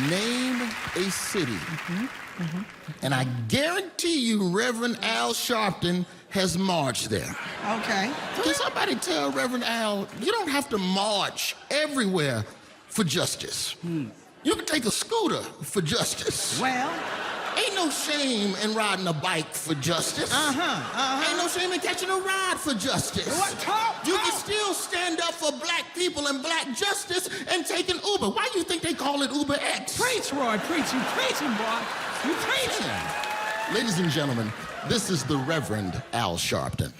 Name a city. And I guarantee you Reverend Al Sharpton has marched there. Okay. Can somebody tell Reverend Al, you don't have to march everywhere for justice. You can take a scooter for justice. Well. Ain't no shame in riding a bike for justice. Ain't no shame in catching a ride for justice. What? Talk. You can still stand up for black people and black justice and take an Uber. Why do you think they call it Uber X? Preach, Roy. Preach. You preaching, boy. You preaching. Ladies and gentlemen, this is the Reverend Al Sharpton.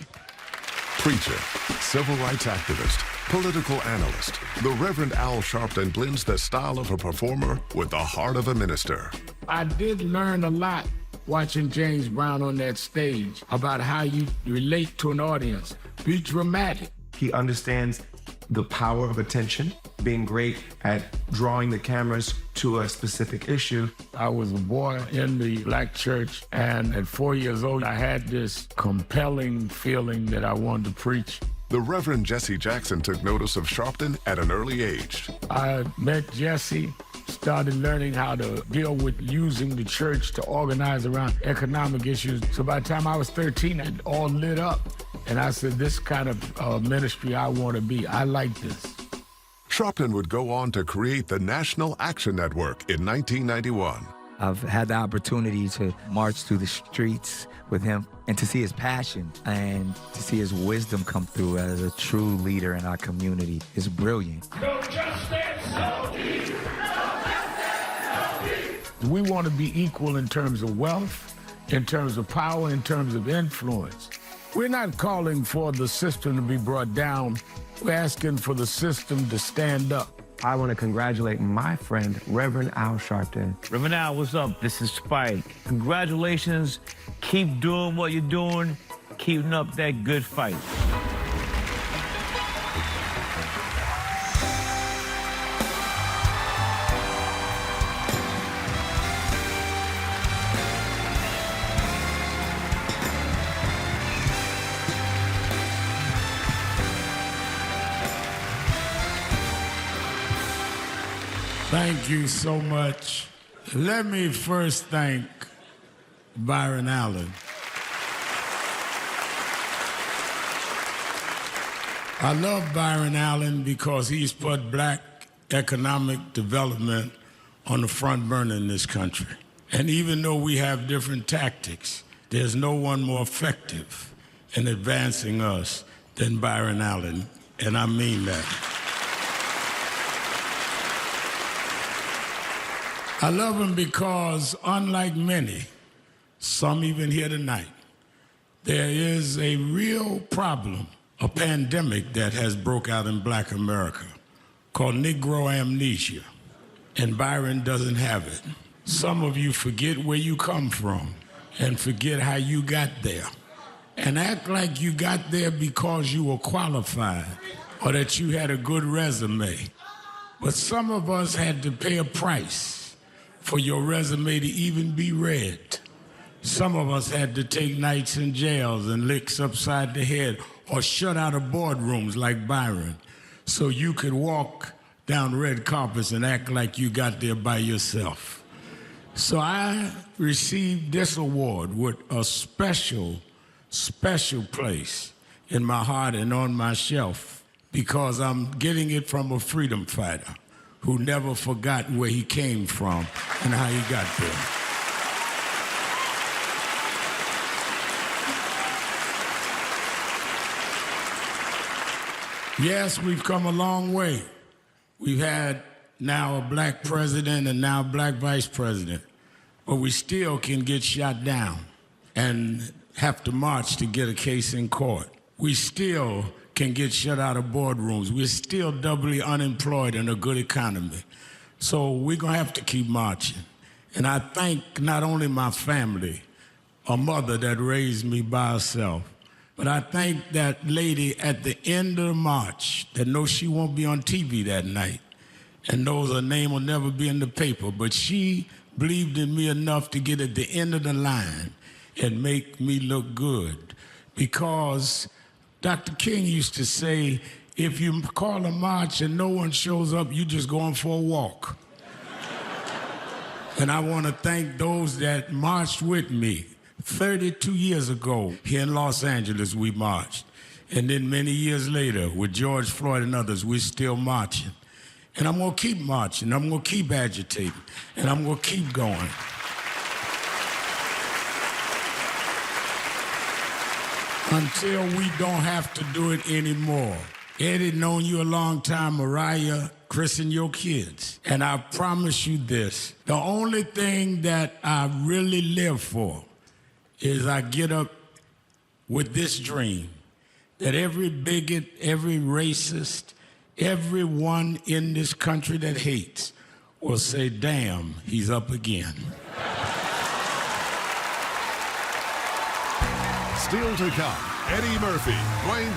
Preacher, civil rights activist, political analyst, the Reverend Al Sharpton blends the style of a performer with the heart of a minister. I did learn a lot watching James Brown on that stage about how you relate to an audience. Be dramatic. He understands the power of attention, being great at drawing the cameras to a specific issue. I was a boy in the black church, and at 4 years old, I had this compelling feeling that I wanted to preach. The Reverend Jesse Jackson took notice of Sharpton at an early age. I met Jesse, started learning how to deal with using the church to organize around economic issues. So by the time I was 13, it all lit up. And I said, this kind of ministry I want to be. I like this. Sharpton would go on to create the National Action Network in 1991. I've had the opportunity to march through the streets with him and to see his passion and to see his wisdom come through as a true leader in our community is brilliant. No justice, no peace. No justice, no peace. We want to be equal in terms of wealth, in terms of power, in terms of influence. We're not calling for the system to be brought down. We're asking for the system to stand up. I want to congratulate my friend, Reverend Al Sharpton. Reverend Al, what's up? This is Spike. Congratulations. Keep doing what you're doing. Keeping up that good fight. Thank you so much. Let me first thank Byron Allen. I love Byron Allen because he's put black economic development on the front burner in this country. And even though we have different tactics, there's no one more effective in advancing us than Byron Allen, and I mean that. I love him because, unlike many, some even here tonight, there is a real problem, a pandemic that has broke out in black America called Negro amnesia, and Byron doesn't have it. Some of you forget where you come from and forget how you got there and act like you got there because you were qualified or that you had a good resume. But some of us had to pay a price for your resume to even be read. Some of us had to take nights in jails and licks upside the head or shut out of boardrooms like Byron so you could walk down red carpets and act like you got there by yourself. So I received this award with a special, special place in my heart and on my shelf because I'm getting it from a freedom fighter who never forgot where he came from and how he got there. Yes, we've come a long way. We've had now a black president and now a black vice president, but we still can get shot down and have to march to get a case in court. We still can get shut out of boardrooms. We're still doubly unemployed in a good economy. So we're gonna have to keep marching. And I thank not only my family, a mother that raised me by herself, but I thank that lady at the end of the march that knows she won't be on TV that night and knows her name will never be in the paper, but she believed in me enough to get at the end of the line and make me look good. Because Dr. King used to say, if you call a march and no one shows up, you just going for a walk. And I want to thank those that marched with me. 32 years ago, here in Los Angeles, we marched. And then many years later, with George Floyd and others, we're still marching. And I'm going to keep marching. I'm going to keep agitating. And I'm going to keep going. Until we don't have to do it anymore. Eddie, known you a long time. Mariah, Chris, and your kids. And I promise you this, the only thing that I really live for is I get up with this dream that every bigot, every racist, everyone in this country that hates will say, damn, he's up again. Still to come, Eddie Murphy, Dwayne